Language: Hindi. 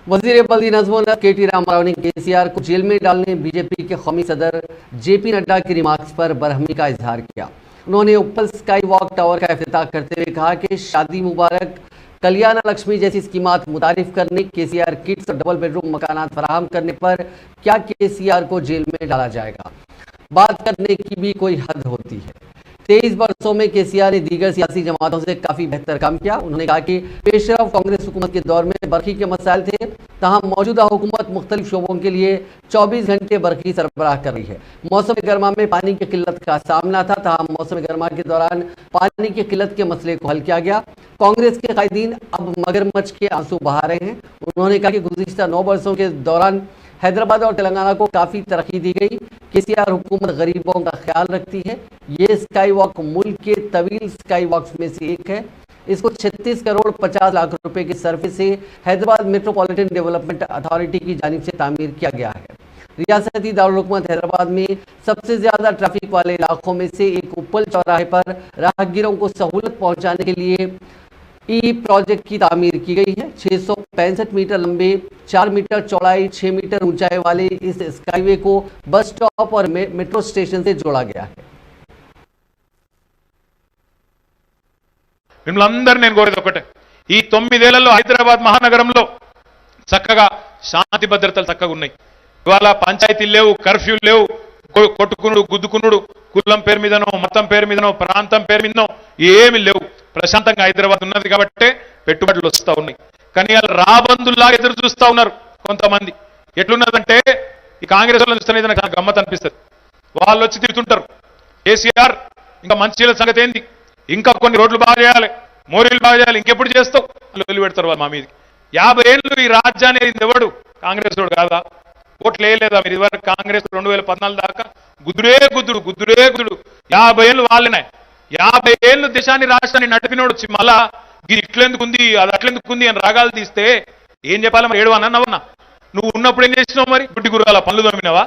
वजीर बल्दी नज़्म केटी रामाराव ने केसीआर को जेल में डालने बीजेपी के कौमी सदर जेपी नड्डा की रिमार्क्स पर बरहमी का इजहार किया। उन्होंने उप्पल स्काई वॉक टावर का इफ्तिताह करते हुए कहा कि शादी मुबारक, कल्याण लक्ष्मी जैसी स्कीमात मुतारिफ करने, केसीआर किट्स और डबल बेडरूम मकानात फराहम करने पर क्या केसीआर को जेल में डाला जाएगा? बात करने की भी कोई हद होती है। 23 वर्षों में केसीआर ने दीगर सियासी जमातों से काफी बेहतर काम किया। उन्होंने कहा कि पेशरफ कांग्रेस हुकूमत के दौर में बरखी के मसाइल थे, तहम मौजूदा हुकूमत मुख्तलिफ शोबों के लिए 24 घंटे बरखी सरबराह कर रही है। मौसम गर्मा में पानी की किल्लत का सामना था, तहम मौसम गर्मा के दौरान पानी की किल्लत के मसले को हल किया गया। कांग्रेस के कायदीन अब मगरमच्छ के आंसू बहा रहे हैं। उन्होंने कहा कि गुज़िश्ता 9 वर्षों के दौरान हैदराबाद और तेलंगाना को काफ़ी तरक्की दी गई। केसीआर हुकूमत गरीबों का ख्याल रखती है। ये स्काई वॉक मुल्क के तवील स्काई वॉक्स में से एक है। इसको 36 करोड़ 50 लाख रुपए के सर्वे से हैदराबाद मेट्रोपॉलिटन डेवलपमेंट अथॉरिटी की जानिब से तामीर किया गया है। रियासती दारुल-हुकूमत हैदराबाद में सबसे ज्यादा ट्रैफिक वाले इलाकों में से एक उप्पल चौराहे पर राहगीरों को सहूलत पहुंचाने के लिए ई प्रोजेक्ट की तामीर की गई है। 665 मीटर लंबे, 4 मीटर चौड़ाई, 6 मीटर ऊंचाई वाले इस स्काईवे को बस स्टॉप और मेट्रो स्टेशन से जोड़ा गया है। మిమ్మల్ని నేను కోరేది ఒకటే, ఈ 9 ఏళ్లలో హైదరాబాద్ మహానగరంలో చక్కగా శాంతి భద్రతలు చక్కగా ఉన్నాయి. ఇవాళ పంచాయతీలు లేవు, కర్ఫ్యూ లేవు, కొట్టుకునుడు గుద్దుకునుడు కులం పేరు మీదనో మతం పేరు మీదనో ప్రాంతం పేరు మీదనో ఏమీ లేవు. ప్రశాంతంగా హైదరాబాద్ ఉన్నది కాబట్టి పెట్టుబడులు వస్తూ ఉన్నాయి. కానీ వాళ్ళు రాబందుల్లాగా ఎదురు చూస్తూ ఉన్నారు కొంతమంది. ఎట్లున్నదంటే ఈ కాంగ్రెస్ వాళ్ళని చూస్తేనే నాకు గమ్మత్ అనిపిస్తుంది. వాళ్ళు వచ్చి తిరుగుతుంటారు, కేసీఆర్ ఇంకా మంచిల సంగతి ఏంది, ఇంకా కొన్ని రోడ్లు బాగా చేయాలి, మోరీలు బాగా చేయాలి, ఇంకెప్పుడు చేస్తావు వాళ్ళు వదిలిపెడతారు వాళ్ళు మా మీదకి. 50 ఏళ్ళు ఈ రాజ్యాన్ని ఎవడు కాంగ్రెస్ వాడు కాదా? ఓట్లు వేయలేదా మీరు? ఇదివరకు కాంగ్రెస్ 2014 దాకా గుద్దుడే గుద్దుడు గుద్దుడే గుద్దుడు. 50 ఏళ్ళు వాళ్ళనే, 50 ఏళ్ళు దేశాన్ని రాష్ట్రాన్ని నడిపినోడు వచ్చి మళ్ళా ఇది ఇట్లెందుకుంది అది అట్లెందుకుంది అని రాగాలు తీస్తే ఏం చెప్పాలి? మరి 7 అన్నవన్నా నువ్వు ఉన్నప్పుడు ఏం చేసినావు? మరి గుడ్డి గురగాల పనులు తోమినావా?